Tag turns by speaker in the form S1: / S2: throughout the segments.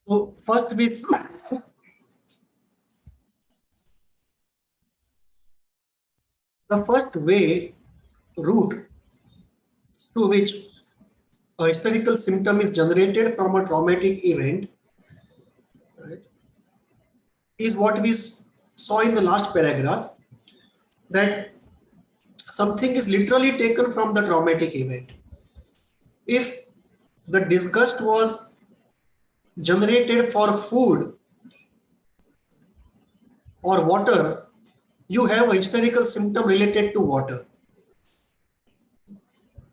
S1: So first the first way route through which a hysterical symptom is generated from a traumatic event, right, is what we saw in the last paragraph, that something is literally taken from the traumatic event. If the disgust was generated for food or water, you have a hysterical symptom related to water.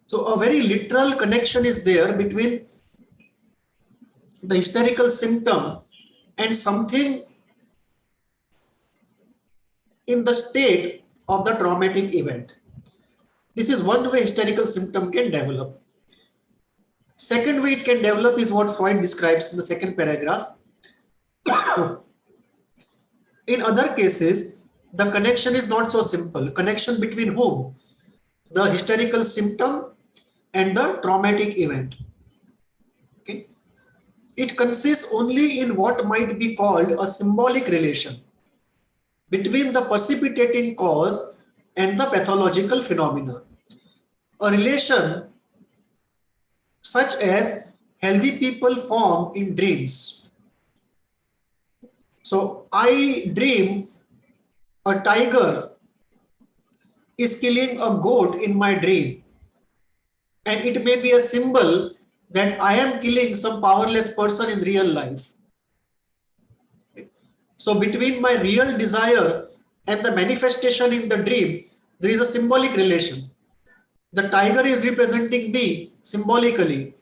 S1: So a very literal connection is there between the hysterical symptom and something in the state of the traumatic event. This is one way hysterical symptom can develop. Second way it can develop is what Freud describes in the second paragraph. In other cases, the connection is not so simple. Connection between whom? The hysterical symptom and the traumatic event. Okay. It consists only in what might be called a symbolic relation between the precipitating cause and the pathological phenomena. A relation such as healthy people form in dreams. So I dream a tiger is killing a goat in my dream, and it may be a symbol that I am killing some powerless person in real life. So between my real desire and the manifestation in the dream, there is a symbolic relation. The tiger is representing me symbolically,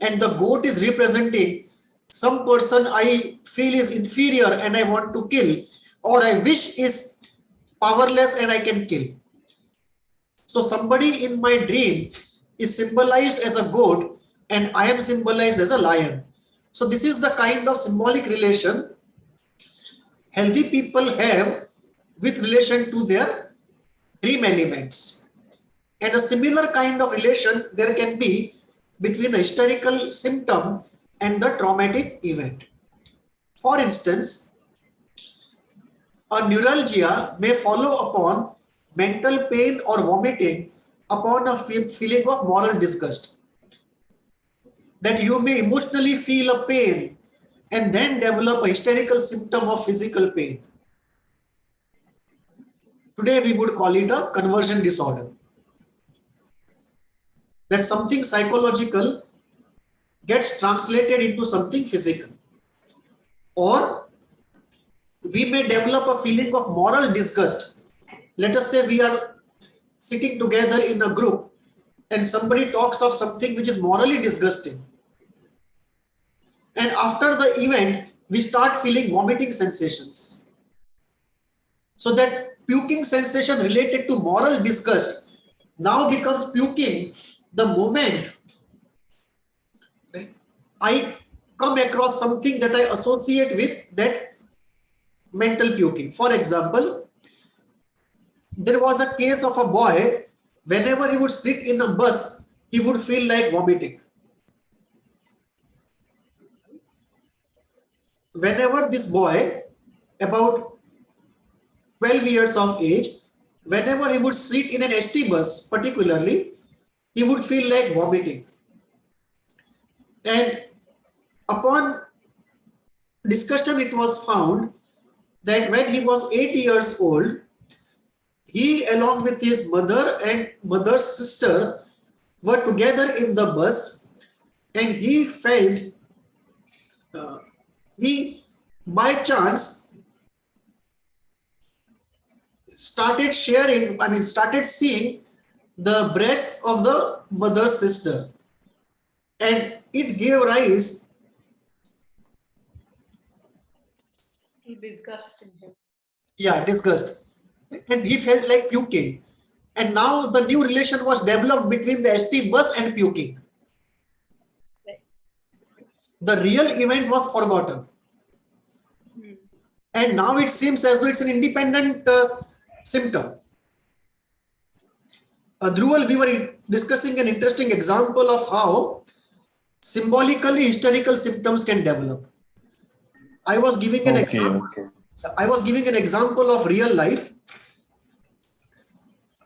S1: and the goat is representing some person I feel is inferior and I want to kill, or I wish is powerless and I can kill. So somebody in my dream is symbolized as a goat and I am symbolized as a lion. So this is the kind of symbolic relation healthy people have with relation to their dream elements. And a similar kind of relation there can be between a hysterical symptom and the traumatic event. For instance, a neuralgia may follow upon mental pain or vomiting upon a feeling of moral disgust. That you may emotionally feel a pain and then develop a hysterical symptom of physical pain. Today we would call it a conversion disorder. That something psychological gets translated into something physical. Or we may develop a feeling of moral disgust. Let us say we are sitting together in a group and somebody talks of something which is morally disgusting. And after the event, we start feeling vomiting sensations. So that puking sensation related to moral disgust now becomes puking the moment I come across something that I associate with that mental puking. For example, there was a case of a boy, whenever he would sit in a bus, he would feel like vomiting. Whenever this boy, about 12 years of age, whenever he would sit in an ST bus particularly, he would feel like vomiting. And upon discussion, it was found that when he was 8 years old, he along with his mother and mother's sister were together in the bus, and he felt he by chance started started seeing the breast of the mother's sister, and it gave rise
S2: to disgust in him.
S1: Yeah, disgust. And he felt like puking. And now the new relation was developed between the ST bus and puking. The real event was forgotten. And now it seems as though it's an independent symptom. Dhruval, we were discussing an interesting example of how symbolically hysterical symptoms can develop. I was giving an
S3: Okay,
S1: example.
S3: okay.
S1: I was giving an example of real life,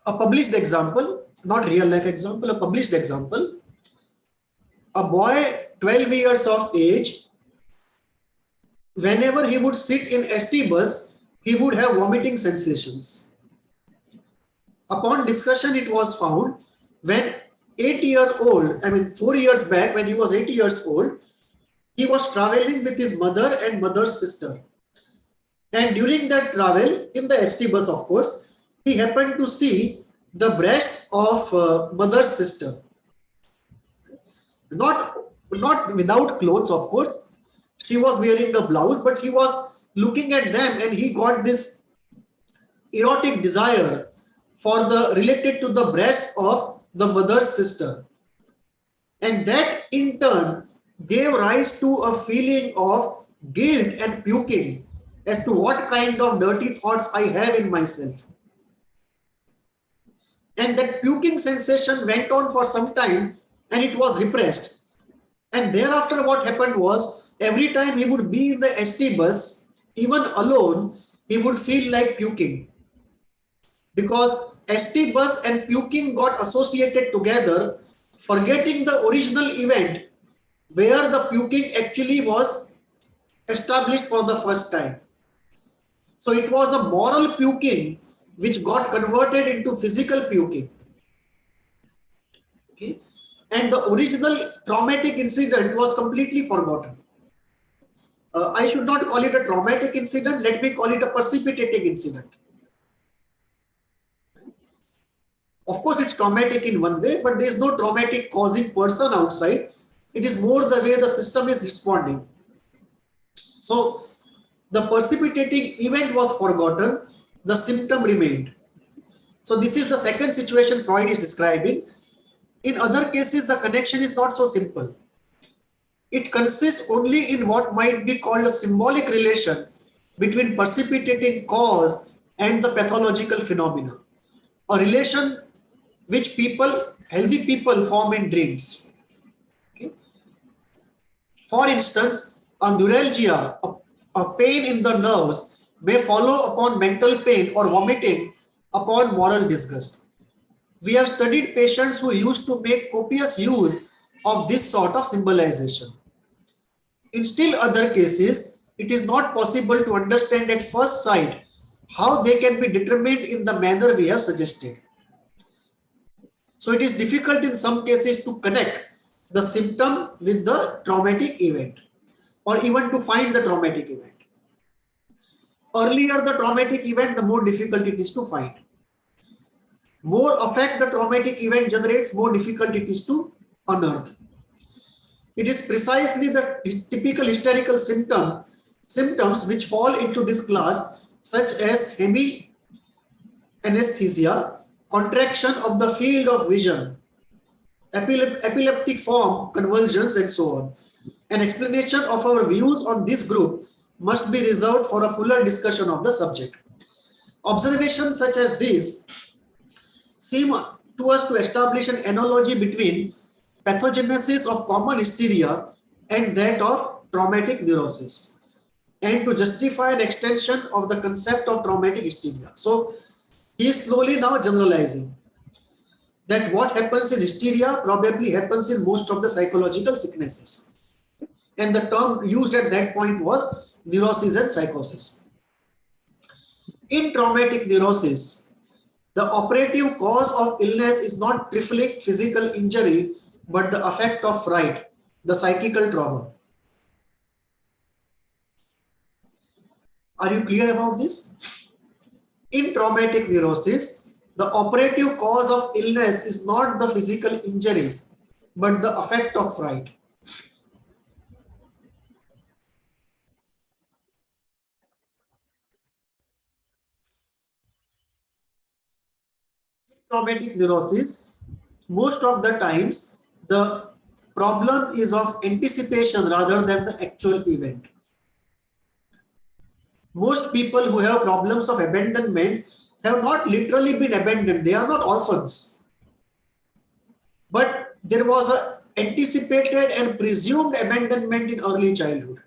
S1: a published example, not real life example, a published example. A boy 12 years of age, whenever he would sit in ST bus, he would have vomiting sensations. Upon discussion, it was found when 8 years old, I mean 4 years back, when he was 8 years old, he was traveling with his mother and mother's sister. And during that travel, in the ST bus, of course, he happened to see the breasts of mother's sister. Not without clothes, of course. She was wearing the blouse, but he was looking at them and he got this erotic desire for the related to the breast of the mother's sister. And that in turn gave rise to a feeling of guilt and puking as to what kind of dirty thoughts I have in myself. And that puking sensation went on for some time and it was repressed. And thereafter what happened was, every time he would be in the ST bus, even alone, he would feel like puking. Because ST bus and puking got associated together, forgetting the original event where the puking actually was established for the first time. So it was a moral puking which got converted into physical puking. Okay? And the original traumatic incident was completely forgotten. I should not call it a traumatic incident, let me call it a precipitating incident. Of course, it's traumatic in one way, but there is no traumatic causing person outside. It is more the way the system is responding. So the precipitating event was forgotten, the symptom remained. So this is the second situation Freud is describing. In other cases, the connection is not so simple. It consists only in what might be called a symbolic relation between precipitating cause and the pathological phenomena. A relation which healthy people form in dreams. Okay? For instance, a neuralgia, a pain in the nerves, may follow upon mental pain or vomiting upon moral disgust. We have studied patients who used to make copious use of this sort of symbolization. In still other cases, it is not possible to understand at first sight how they can be determined in the manner we have suggested. So it is difficult in some cases to connect the symptom with the traumatic event or even to find the traumatic event. Earlier the traumatic event, the more difficult it is to find. More effect the traumatic event generates, more difficult it is to unearth. It is precisely the typical hysterical symptoms which fall into this class, such as hemi-anesthesia, contraction of the field of vision, epileptic form, convulsions, and so on. An explanation of our views on this group must be reserved for a fuller discussion of the subject. Observations such as these seem to us to establish an analogy between pathogenesis of common hysteria and that of traumatic neurosis, and to justify an extension of the concept of traumatic hysteria. So he is slowly now generalizing that what happens in hysteria probably happens in most of the psychological sicknesses. And the term used at that point was neurosis and psychosis. In traumatic neurosis, the operative cause of illness is not trifling physical injury, but the effect of fright, the psychical trauma. Are you clear about this? In traumatic neurosis, the operative cause of illness is not the physical injury, but the effect of fright. Traumatic neurosis, most of the times the problem is of anticipation rather than the actual event. Most people who have problems of abandonment have not literally been abandoned. They are not orphans. But there was an anticipated and presumed abandonment in early childhood.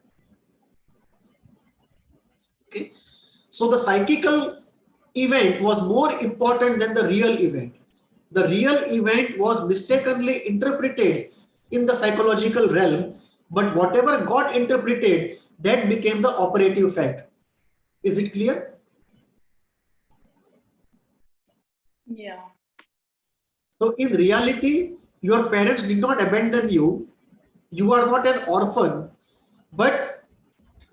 S1: Okay. So the psychical event was more important than the real event. The real event was mistakenly interpreted in the psychological realm, but whatever got interpreted, that became the operative fact. Is it clear?
S2: Yeah.
S1: So in reality, your parents did not abandon you. You are not an orphan, but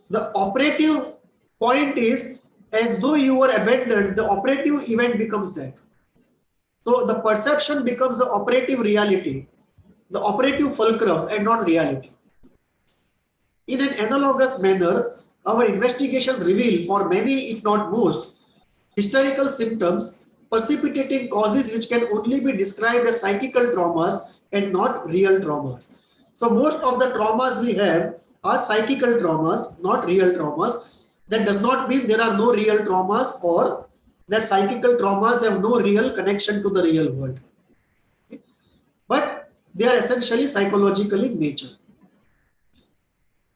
S1: the operative point is as though you were abandoned, the operative event becomes that. So the perception becomes the operative reality, the operative fulcrum and not reality. In an analogous manner, our investigations reveal for many, if not most, historical symptoms precipitating causes which can only be described as psychical traumas and not real traumas. So most of the traumas we have are psychical traumas, not real traumas. That does not mean there are no real traumas or that psychical traumas have no real connection to the real world. But they are essentially psychological in nature.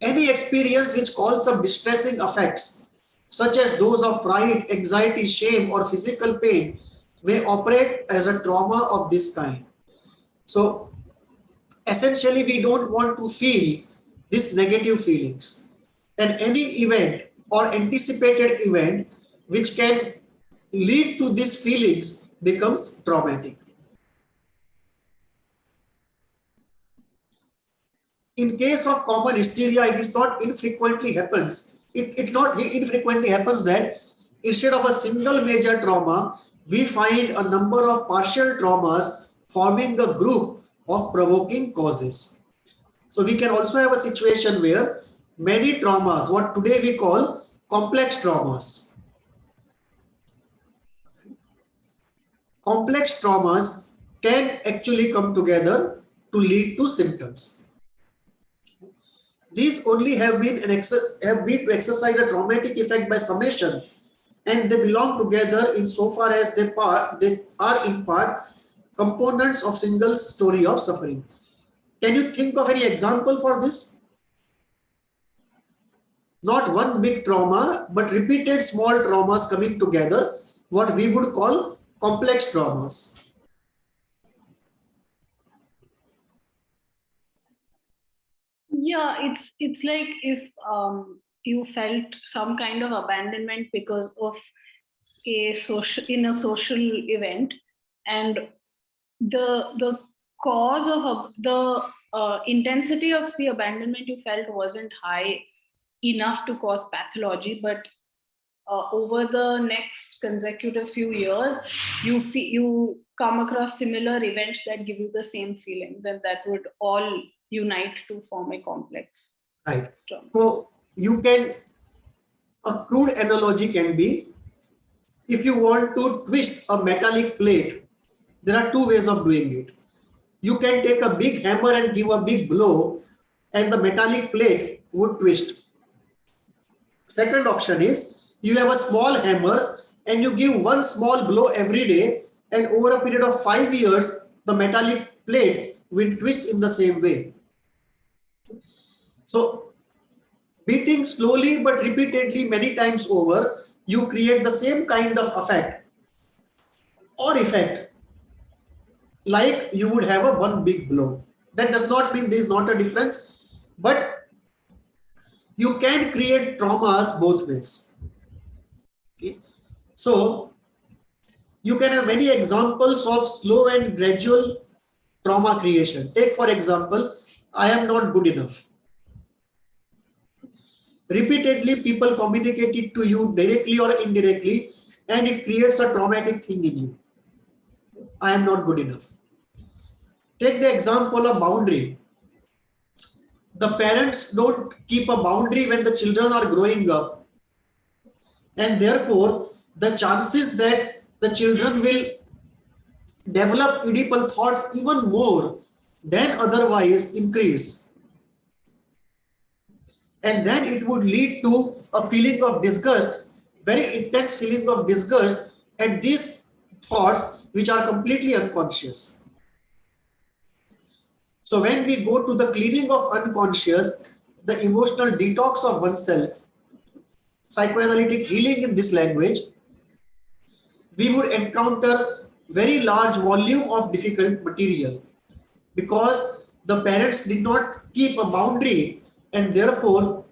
S1: Any experience which calls up distressing effects, such as those of fright, anxiety, shame, or physical pain, may operate as a trauma of this kind. So, essentially, we don't want to feel these negative feelings. And any event or anticipated event which can lead to these feelings becomes traumatic. In case of common hysteria, it is not infrequently happens. It not infrequently happens that instead of a single major trauma, we find a number of partial traumas forming a group of provoking causes. So we can also have a situation where many traumas, what today we call complex traumas. Complex traumas can actually come together to lead to symptoms. These only have been to exercise a traumatic effect by summation, and they belong together insofar as they are in part components of single story of suffering. Can you think of any example for this? Not one big trauma, but repeated small traumas coming together, what we would call complex traumas.
S2: Yeah, it's like if you felt some kind of abandonment because of a social event, and the cause of the intensity of the abandonment you felt wasn't high enough to cause pathology, but over the next consecutive few years, you come across similar events that give you the same feeling, then that would all unite to form a complex
S1: Right.
S2: trauma.
S1: So you can, a crude analogy can be, if you want to twist a metallic plate, there are two ways of doing it. You can take a big hammer and give a big blow, and the metallic plate would twist. Second option is you have a small hammer and you give one small blow every day, and over a period of 5 years, the metallic plate will twist in the same way. So, beating slowly but repeatedly many times over, you create the same kind of effect like you would have a one big blow. That does not mean there is not a difference, but you can create traumas both ways. Okay. So you can have many examples of slow and gradual trauma creation. Take for example, I am not good enough. Repeatedly people communicate it to you directly or indirectly, and it creates a traumatic thing in you. I am not good enough. Take the example of boundary. The parents don't keep a boundary when the children are growing up, and therefore the chances that the children will develop Oedipal thoughts even more than otherwise increase, and then it would lead to a feeling of disgust, very intense feeling of disgust at these thoughts which are completely unconscious. So when we go to the cleaning of unconscious, the emotional detox of oneself, psychoanalytic healing in this language, we would encounter very large volume of difficult material because the parents did not keep a boundary, and therefore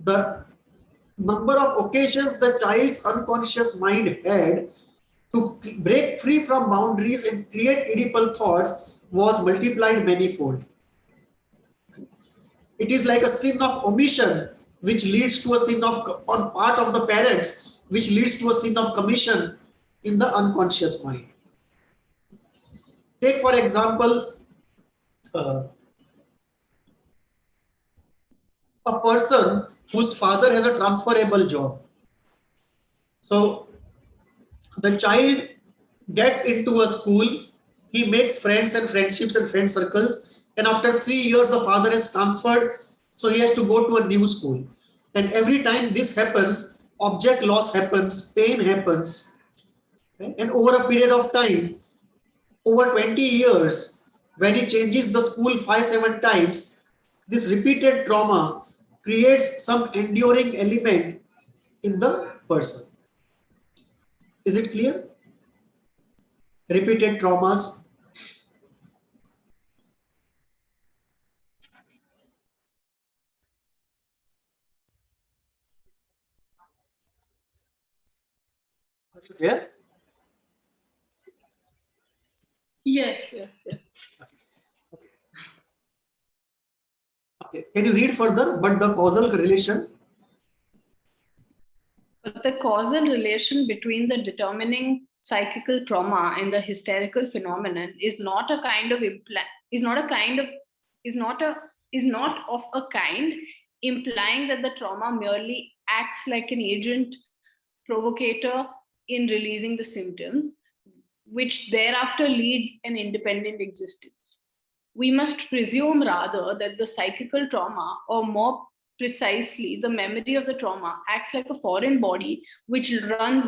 S1: the number of occasions the child's unconscious mind had to break free from boundaries and create edible thoughts was multiplied manifold. It is like a sin of omission, which leads to a sin of on part of the parents, which leads to a sin of commission in the unconscious mind. Take for example, a person whose father has a transferable job. So the child gets into a school, he makes friends and friendships and friend circles, and after 3 years the father is transferred, so he has to go to a new school. And every time this happens, object loss happens, pain happens, okay? And over a period of time, over 20 years, when he changes the school 5-7 times, this repeated trauma creates some enduring element in the person. Is it clear? Repeated traumas. Clear?
S2: Yes, yes, yes.
S1: Okay. Can you read further? But the causal relation.
S2: But the causal relation between the determining psychical trauma and the hysterical phenomenon is not a kind of is not of a kind implying that the trauma merely acts like an agent provocator in releasing the symptoms, which thereafter leads an independent existence. We must presume rather that the psychical trauma, or more precisely, the memory of the trauma, acts like a foreign body which runs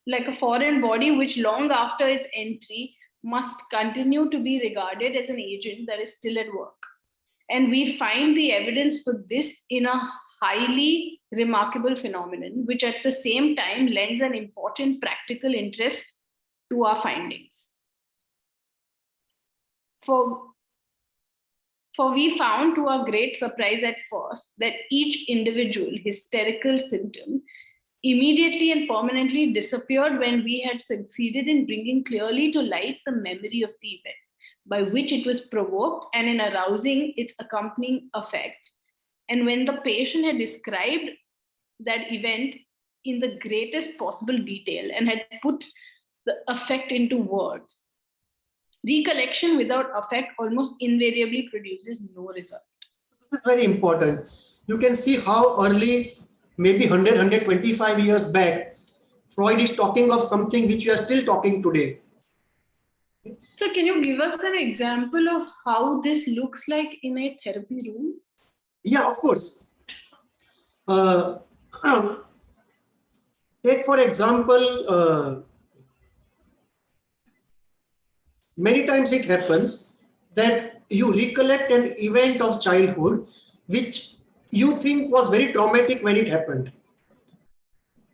S2: like a foreign body which long after its entry must continue to be regarded as an agent that is still at work. And we find the evidence for this in a highly remarkable phenomenon, which at the same time lends an important practical interest to our findings. For we found to our great surprise at first that each individual hysterical symptom immediately and permanently disappeared when we had succeeded in bringing clearly to light the memory of the event by which it was provoked and in arousing its accompanying effect. And when the patient had described that event in the greatest possible detail and had put the effect into words, recollection without affect almost invariably produces no result.
S1: This is very important. You can see how early, maybe 100, 125 years back, Freud is talking of something which we are still talking today.
S2: So can you give us an example of how this looks like in a therapy room?
S1: Yeah, of course. Take for example, many times it happens that you recollect an event of childhood which you think was very traumatic when it happened.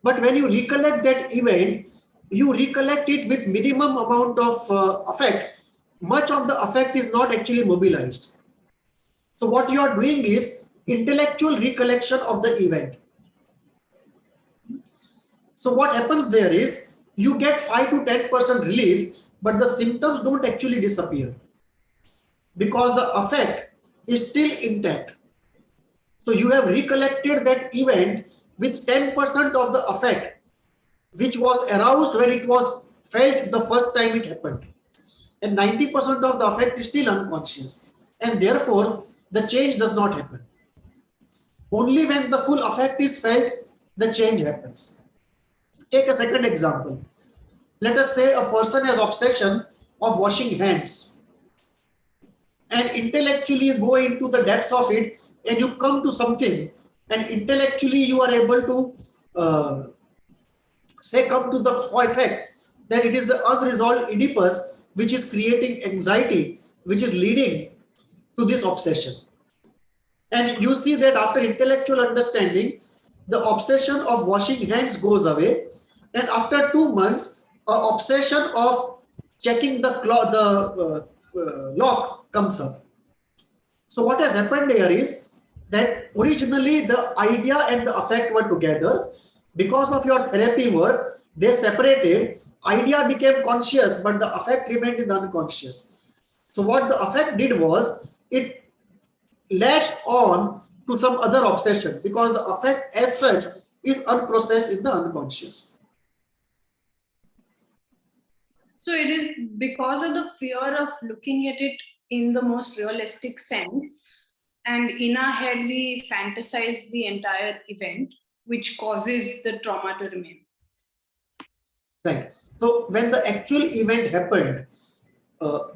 S1: But when you recollect that event, you recollect it with minimum amount of affect. Much of the affect is not actually mobilized. So what you are doing is intellectual recollection of the event. So what happens there is you get 5 to 10% relief, but the symptoms don't actually disappear because the affect is still intact. So you have recollected that event with 10% of the affect, which was aroused when it was felt the first time it happened. And 90% of the affect is still unconscious. And therefore, the change does not happen. Only when the full affect is felt, the change happens. Take a second example. Let us say a person has obsession of washing hands. And intellectually you go into the depth of it and you come to something, and intellectually you are able to come to the fact that it is the unresolved Oedipus which is creating anxiety, which is leading to this obsession. And you see that after intellectual understanding, the obsession of washing hands goes away. And after 2 months, an obsession of checking the lock comes up. So what has happened here is that originally the idea and the affect were together. Because of your therapy work, they separated. Idea became conscious, but the affect remained in the unconscious. So what the affect did was it latched on to some other obsession, because the affect as such is unprocessed in the unconscious.
S2: So it is because of the fear of looking at it in the most realistic sense, and in our head we fantasize the entire event, which causes the trauma to remain.
S1: Right. So when the actual event happened,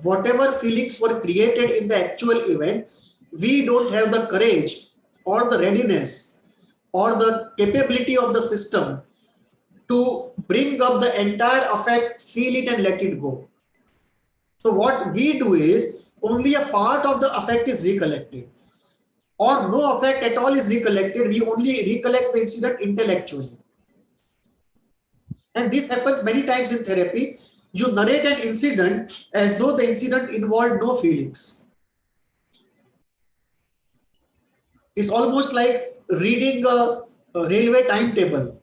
S1: whatever feelings were created in the actual event, we don't have the courage or the readiness or the capability of the system to bring up the entire affect, feel it and let it go. So what we do is only a part of the affect is recollected, or no affect at all is recollected. We only recollect the incident intellectually. And this happens many times in therapy. You narrate an incident as though the incident involved no feelings. It's almost like reading a railway timetable.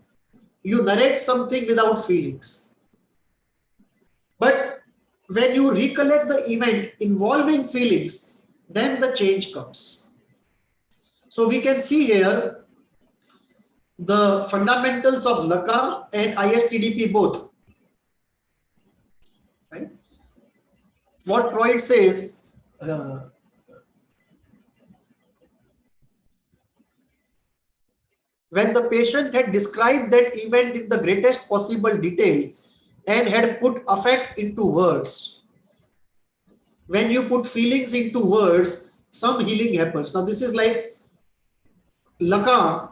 S1: You narrate something without feelings. But when you recollect the event involving feelings, then the change comes. So we can see here the fundamentals of Lacan and ISTDP both. Right? What Freud says, when the patient had described that event in the greatest possible detail and had put affect into words. When you put feelings into words, some healing happens. Now this is like Lacan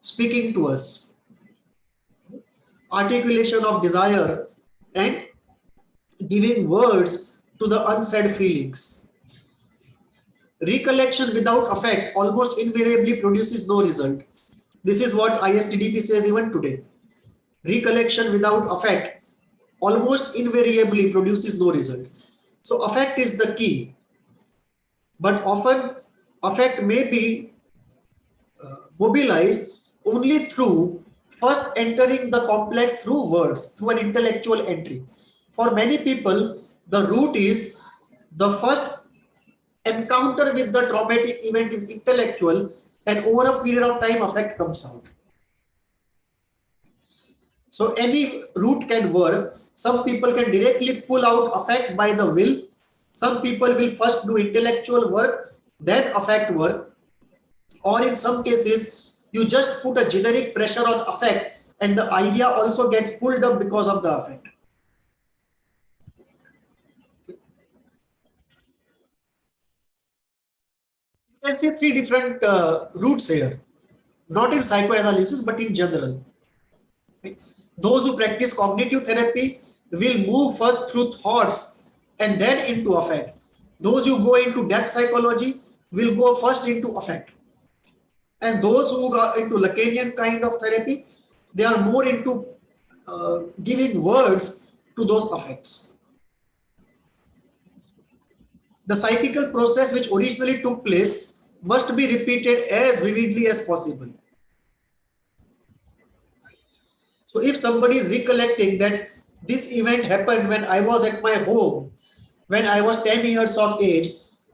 S1: speaking to us. Articulation of desire and giving words to the unsaid feelings. Recollection without affect almost invariably produces no result. This is what ISTDP says even today. Recollection without affect almost invariably produces no result. So affect is the key, but often affect may be mobilized only through first entering the complex through words, through an intellectual entry. For many people, the root is the first encounter with the traumatic event is intellectual, and over a period of time affect comes out. So any route can work. Some people can directly pull out affect by the will. Some people will first do intellectual work, then affect work. Or in some cases, you just put a generic pressure on affect and the idea also gets pulled up because of the affect. You can see three different routes here, not in psychoanalysis, but in general. Those who practice cognitive therapy will move first through thoughts and then into affect. Those who go into depth psychology will go first into affect. And those who go into Lacanian kind of therapy, they are more into giving words to those affects. The psychical process which originally took place must be repeated as vividly as possible. So if somebody is recollecting that this event happened when I was at my home, when I was 10 years of age,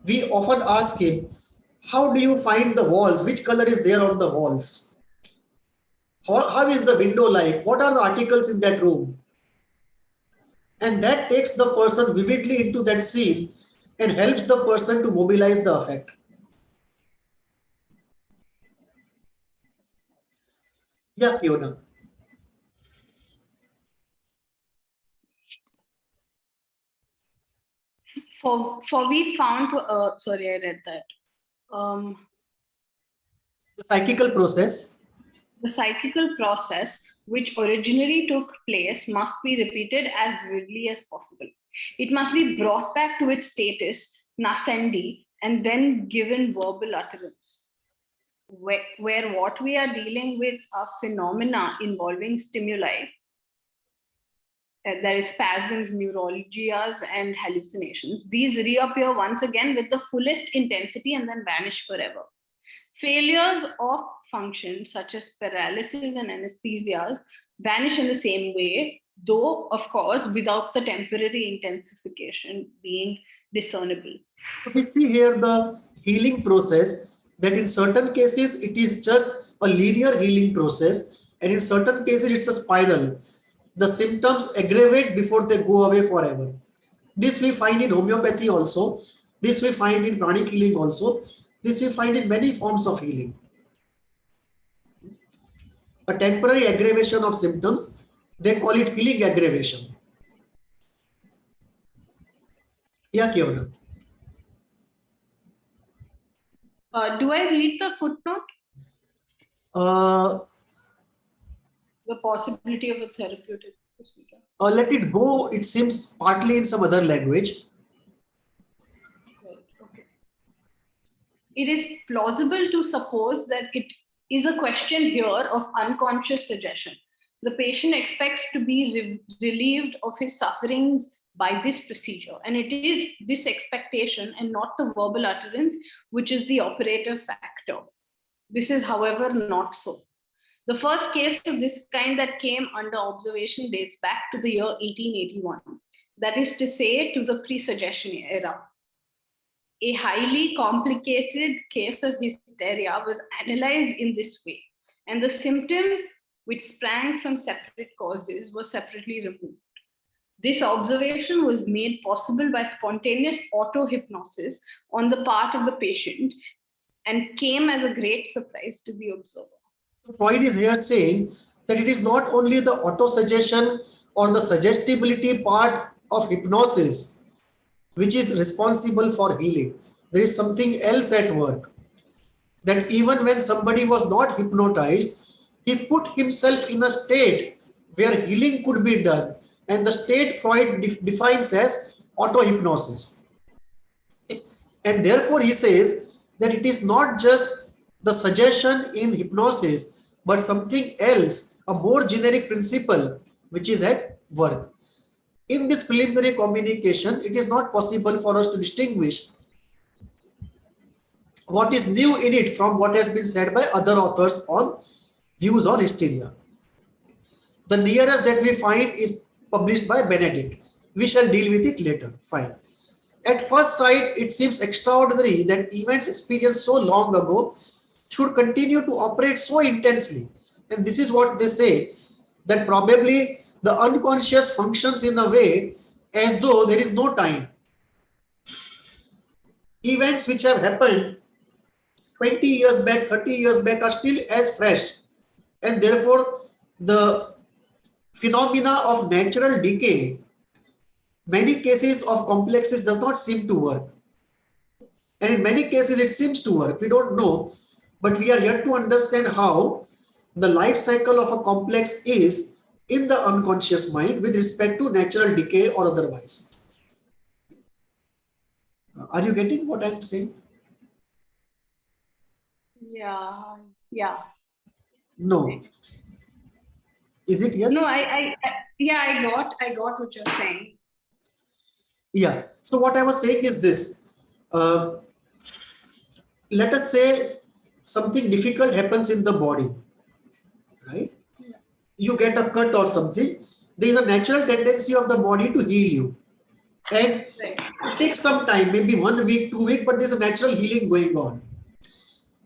S1: we often ask him, how do you find the walls? Which color is there on the walls? How is the window like? What are the articles in that room? And that takes the person vividly into that scene and helps the person to mobilize the affect. Yeah, Fiona.
S2: For we found, sorry, I read that.
S1: The psychical process.
S2: The psychical process which originally took place must be repeated as vividly as possible. It must be brought back to its status, nascendi, and then given verbal utterance, where what we are dealing with are phenomena involving stimuli. There is spasms, neuralgias, and hallucinations. These reappear once again with the fullest intensity and then vanish forever. Failures of function, such as paralysis and anesthesias, vanish in the same way, though, of course, without the temporary intensification being discernible.
S1: We see here the healing process, that in certain cases it is just a linear healing process, and in certain cases it's a spiral. The symptoms aggravate before they go away forever. This we find in homeopathy also. This we find in pranic healing also. This we find in many forms of healing. A temporary aggravation of symptoms, they call it healing aggravation. Yeah, Kiona.
S2: Do I read the footnote? The possibility of a therapeutic procedure.
S1: Let it go. It seems partly in some other language.
S2: Right. Okay. It is plausible to suppose that it is a question here of unconscious suggestion. The patient expects to be relieved of his sufferings by this procedure, and it is this expectation and not the verbal utterance which is the operative factor. This is, however, not so. The first case of this kind that came under observation dates back to the year 1881, that is to say, to the pre-suggestion era. A highly complicated case of hysteria was analyzed in this way, and the symptoms which sprang from separate causes were separately removed. This observation was made possible by spontaneous auto-hypnosis on the part of the patient and came as a great surprise to the observer.
S1: Freud is here saying that it is not only the auto-suggestion or the suggestibility part of hypnosis which is responsible for healing. There is something else at work. That even when somebody was not hypnotized, he put himself in a state where healing could be done. And the state Freud defines as auto-hypnosis. And therefore he says that it is not just the suggestion in hypnosis, but something else, a more generic principle, which is at work. In this preliminary communication, it is not possible for us to distinguish what is new in it from what has been said by other authors on views on hysteria. The nearest that we find is published by Benedict. We shall deal with it later. Fine. At first sight, it seems extraordinary that events experienced so long ago should continue to operate so intensely. And this is what they say, that probably the unconscious functions in a way as though there is no time. Events which have happened 20 years back, 30 years back are still as fresh. And therefore, the phenomena of natural decay, many cases of complexes does not seem to work. And in many cases, it seems to work. We don't know, but we are yet to understand how the life cycle of a complex is in the unconscious mind with respect to natural decay or otherwise. Are you getting what I'm saying?
S2: Yeah.
S1: No. Is it yes?
S2: No, I got what you're saying.
S1: Yeah. So what I was saying is this. Let us say something difficult happens in the body, right?
S2: Yeah.
S1: You get a cut or something. There is a natural tendency of the body to heal you. And
S2: Right.
S1: it takes some time, maybe 1 week, 2 weeks, but there's a natural healing going on.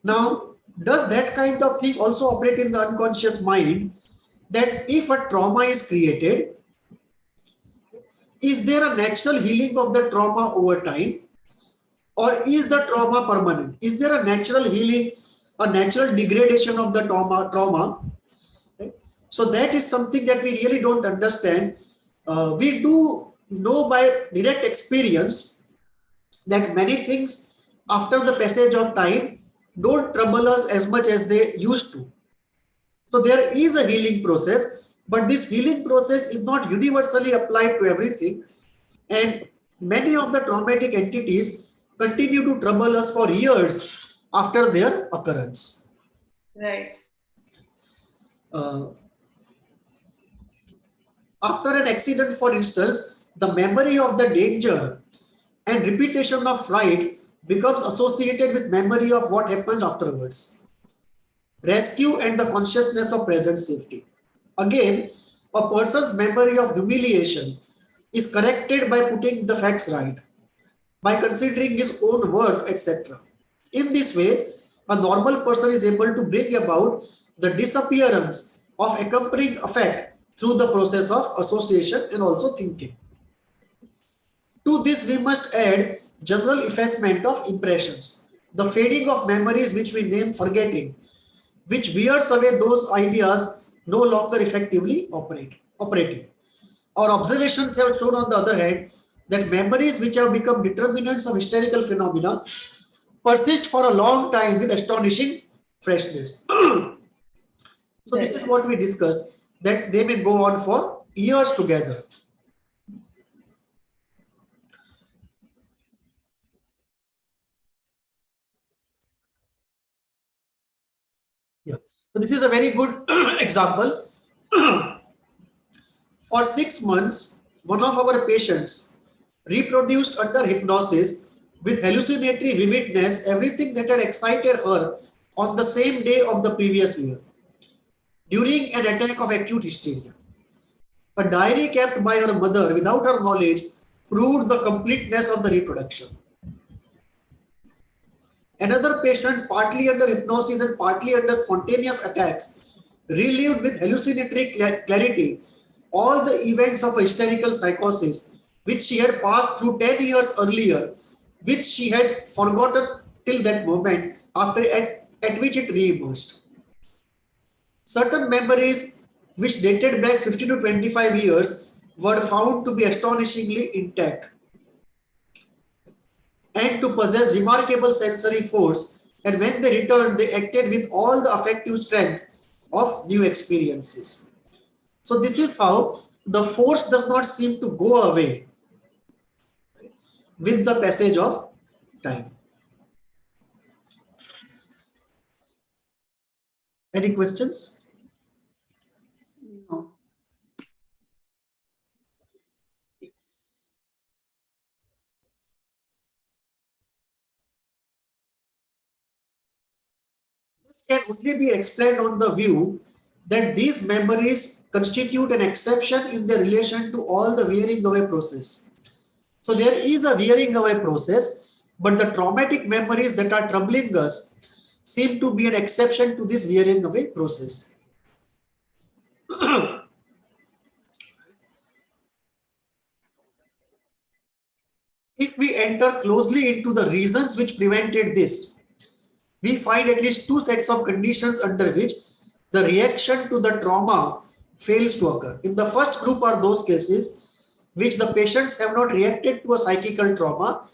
S1: Now, does that kind of thing also operate in the unconscious mind, that if a trauma is created, is there a natural healing of the trauma over time, or is the trauma permanent? Is there a natural healing, a natural degradation of the trauma? Right? So that is something that we really don't understand. We do know by direct experience that many things after the passage of time don't trouble us as much as they used to. So there is a healing process, but this healing process is not universally applied to everything. And many of the traumatic entities continue to trouble us for years after their occurrence.
S2: Right.
S1: After an accident, for instance, the memory of the danger and repetition of fright becomes associated with memory of what happened afterwards. Rescue and the consciousness of present safety. Again, a person's memory of humiliation is corrected by putting the facts right, by considering his own worth, etc. In this way, a normal person is able to bring about the disappearance of accompanying affect through the process of association and also thinking. To this, we must add general effacement of impressions, the fading of memories which we name forgetting, which wears away those ideas no longer effectively operating. Our observations have shown, on the other hand, that memories which have become determinants of hysterical phenomena persist for a long time with astonishing freshness. So this is what we discussed, that they may go on for years together. Yeah. So this is a very good example. For 6 months, one of our patients reproduced under hypnosis with hallucinatory vividness everything that had excited her on the same day of the previous year during an attack of acute hysteria. A diary kept by her mother without her knowledge proved the completeness of the reproduction. Another patient, partly under hypnosis and partly under spontaneous attacks, relived with hallucinatory clarity all the events of a hysterical psychosis which she had passed through 10 years earlier, which she had forgotten till that moment at which it re-emerged. Certain memories which dated back 15 to 25 years were found to be astonishingly intact and to possess remarkable sensory force, and when they returned, they acted with all the affective strength of new experiences. So this is how the force does not seem to go away with the passage of time. Any questions?
S2: No.
S1: This can only be explained on the view that these memories constitute an exception in their relation to all the wearing away process. So there is a wearing away process, but the traumatic memories that are troubling us seem to be an exception to this wearing away process. If we enter closely into the reasons which prevented this, we find at least two sets of conditions under which the reaction to the trauma fails to occur. In the first group are those cases which the patients have not reacted to a psychical trauma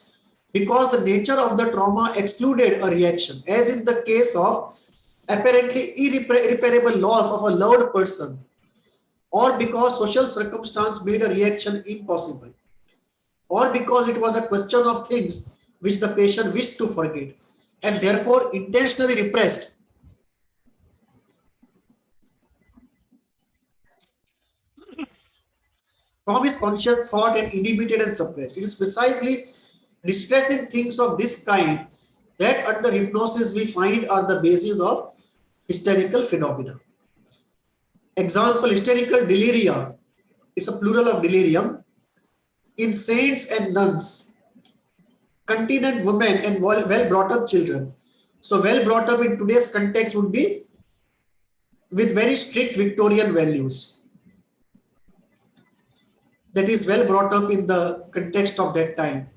S1: because the nature of the trauma excluded a reaction, as in the case of apparently irreparable loss of a loved person, or because social circumstance made a reaction impossible, or because it was a question of things which the patient wished to forget and therefore intentionally repressed. From his conscious thought and inhibited and suppressed. It is precisely distressing things of this kind that under hypnosis we find are the basis of hysterical phenomena. Example, hysterical deliria. It's a plural of delirium. In saints and nuns, continent women and well brought up children. So well brought up in today's context would be with very strict Victorian values. That is well brought up in the context of that time.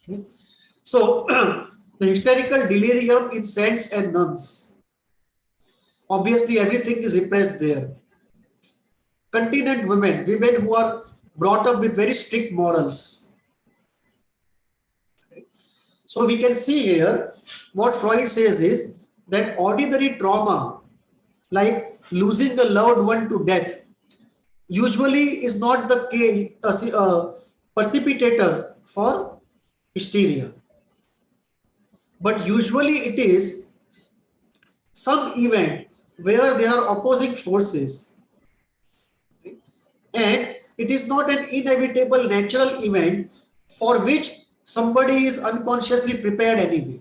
S1: Okay. So the hysterical delirium in saints and nuns. Obviously everything is repressed there. Continent women, women who are brought up with very strict morals. Okay. So we can see here what Freud says is that ordinary trauma like losing a loved one to death usually is not the case, precipitator for hysteria. But usually it is some event where there are opposing forces, and it is not an inevitable natural event for which somebody is unconsciously prepared anyway.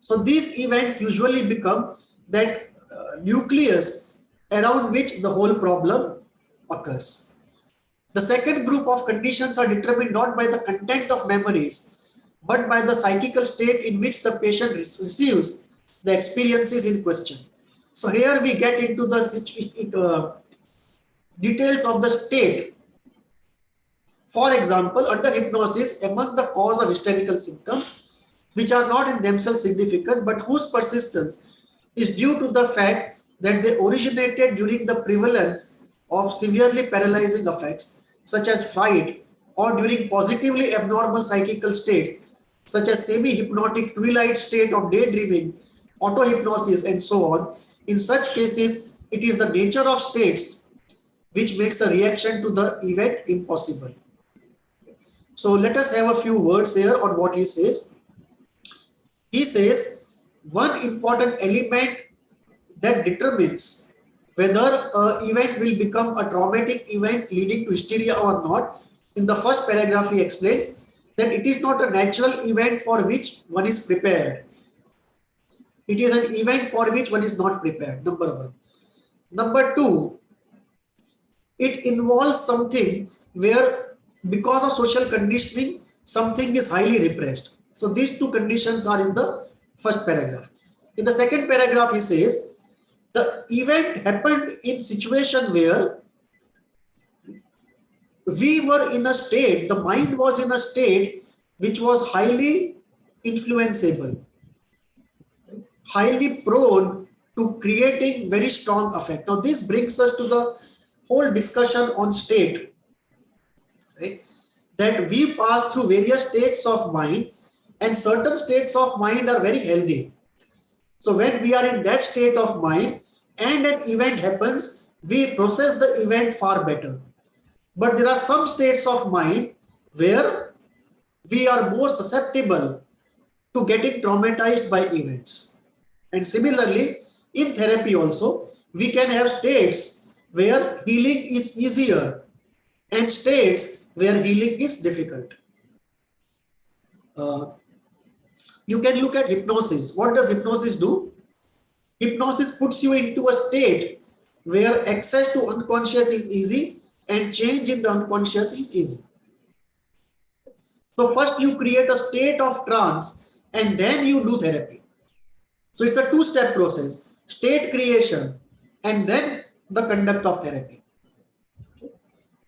S1: So these events usually become that nucleus around which the whole problem occurs. The second group of conditions are determined not by the content of memories, but by the psychical state in which the patient receives the experiences in question. So here we get into the details of the state. For example, under hypnosis, among the cause of hysterical symptoms, which are not in themselves significant, but whose persistence is due to the fact that they originated during the prevalence of severely paralyzing effects, such as fright, or during positively abnormal psychical states, such as semi-hypnotic twilight state of daydreaming, auto-hypnosis, and so on. In such cases, it is the nature of states which makes a reaction to the event impossible. So let us have a few words here on what he says. He says one important element that determines whether an event will become a traumatic event leading to hysteria or not. In the first paragraph, he explains that it is not a natural event for which one is prepared. It is an event for which one is not prepared, number one. Number two, it involves something where, because of social conditioning, something is highly repressed. So these two conditions are in the first paragraph. In the second paragraph, he says the event happened in situation where we were in a state, the mind was in a state which was highly influenceable, highly prone to creating very strong affect. Now this brings us to the whole discussion on state, right? That we pass through various states of mind, and certain states of mind are very healthy. So when we are in that state of mind and an event happens, we process the event far better. But there are some states of mind where we are more susceptible to getting traumatized by events. And similarly, in therapy also, we can have states where healing is easier and states where healing is difficult. You can look at hypnosis. What does hypnosis do? Hypnosis puts you into a state where access to unconscious is easy and change in the unconscious is easy. So first you create a state of trance and then you do therapy. So it's a two-step process: state creation and then the conduct of therapy,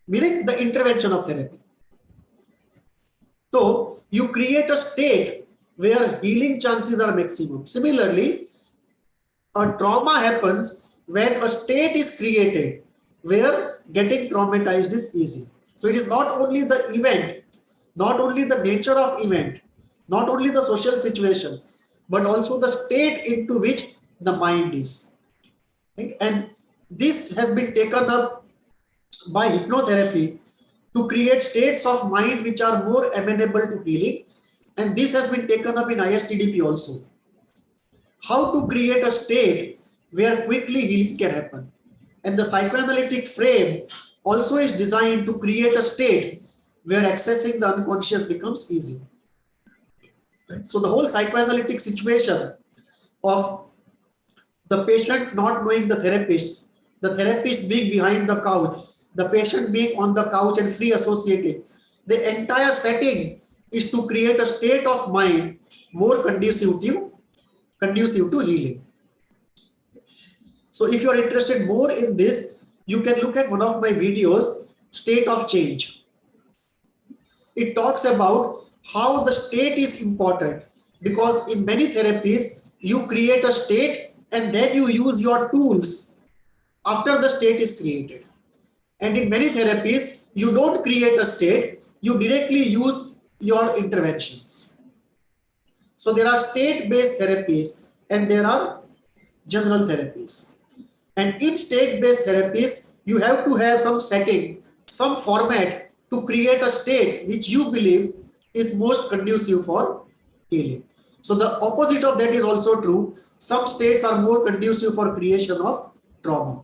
S1: meaning the intervention of therapy. So you create a state where healing chances are maximum. Similarly, a trauma happens when a state is created where getting traumatized is easy. So it is not only the event, not only the nature of event, not only the social situation, but also the state into which the mind is. Right? And this has been taken up by hypnotherapy to create states of mind which are more amenable to healing. And this has been taken up in ISTDP also. How to create a state where quickly healing can happen. And the psychoanalytic frame also is designed to create a state where accessing the unconscious becomes easy. Right? So the whole psychoanalytic situation of the patient not knowing the therapist being behind the couch, the patient being on the couch and free associating, the entire setting is to create a state of mind more conducive to healing. So if you are interested more in this, you can look at one of my videos, State of Change. It talks about how the state is important, because in many therapies, you create a state and then you use your tools after the state is created. And in many therapies, you don't create a state, you directly use your interventions. So there are state-based therapies and there are general therapies. And in state-based therapies, you have to have some setting, some format to create a state which you believe is most conducive for healing. So the opposite of that is also true. Some states are more conducive for creation of trauma.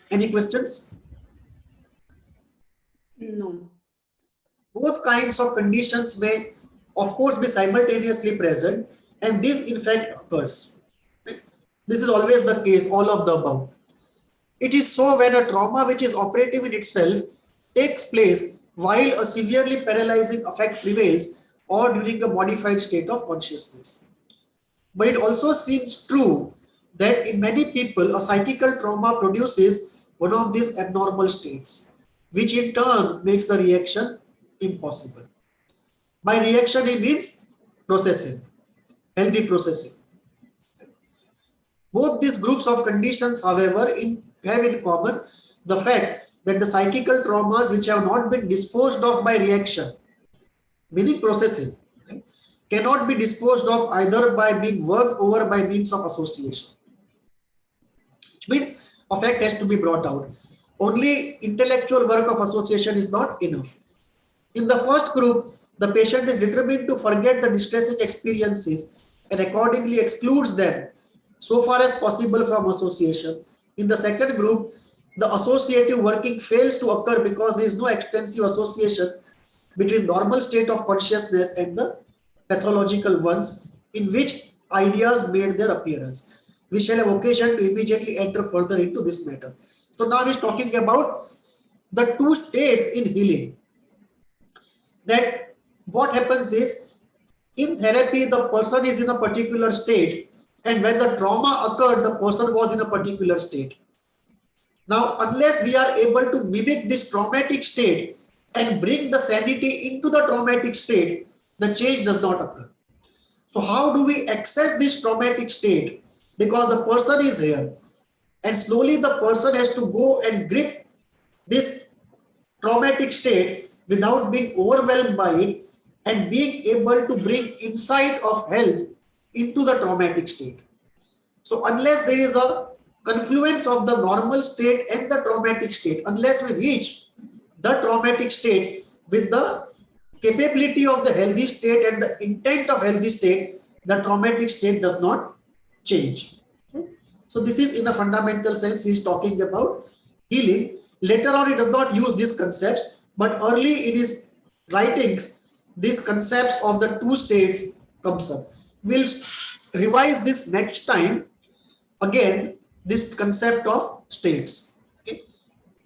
S1: Any questions?
S2: No.
S1: Both kinds of conditions may, of course, be simultaneously present, and this in fact occurs. This is always the case, all of the above. It is so when a trauma which is operative in itself takes place while a severely paralyzing effect prevails or during a modified state of consciousness. But it also seems true that in many people, a psychical trauma produces one of these abnormal states, which in turn makes the reaction impossible. By reaction, it means processing, healthy processing. Both these groups of conditions, however, have in common the fact that the psychical traumas which have not been disposed of by reaction, meaning processing, right, cannot be disposed of either by being worked over by means of association. Which means a fact has to be brought out. Only intellectual work of association is not enough. In the first group, the patient is determined to forget the distressing experiences and accordingly excludes them so far as possible from association. In the second group, the associative working fails to occur because there is no extensive association between normal state of consciousness and the pathological ones in which ideas made their appearance. We shall have occasion to immediately enter further into this matter. So now he's talking about the two states in healing. That what happens is, in therapy, the person is in a particular state, and when the trauma occurred, the person was in a particular state. Now, unless we are able to mimic this traumatic state and bring the sanity into the traumatic state, the change does not occur. So how do we access this traumatic state? Because the person is here, and slowly the person has to go and grip this traumatic state without being overwhelmed by it and being able to bring insight of health into the traumatic state. So unless there is a confluence of the normal state and the traumatic state, unless we reach the traumatic state with the capability of the healthy state and the intent of healthy state, the traumatic state does not change. So this is in a fundamental sense, he is talking about healing. Later on, he does not use these concepts, but early in his writings, these concepts of the two states comes up. We'll revise this next time. Again, this concept of states. Okay?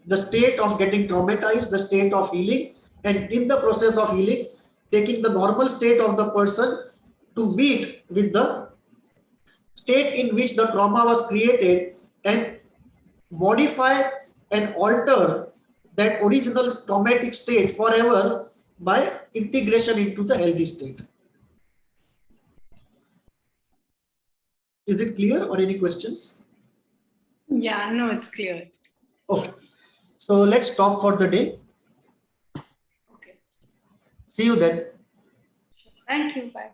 S1: The state of getting traumatized, the state of healing, and in the process of healing, taking the normal state of the person to meet with the state in which the trauma was created and modify and alter that original traumatic state forever by integration into the healthy state. Is it clear or any questions?
S2: Yeah, no, it's clear.
S1: Okay. So let's stop for the day.
S2: Okay.
S1: See you then.
S2: Thank you. Bye.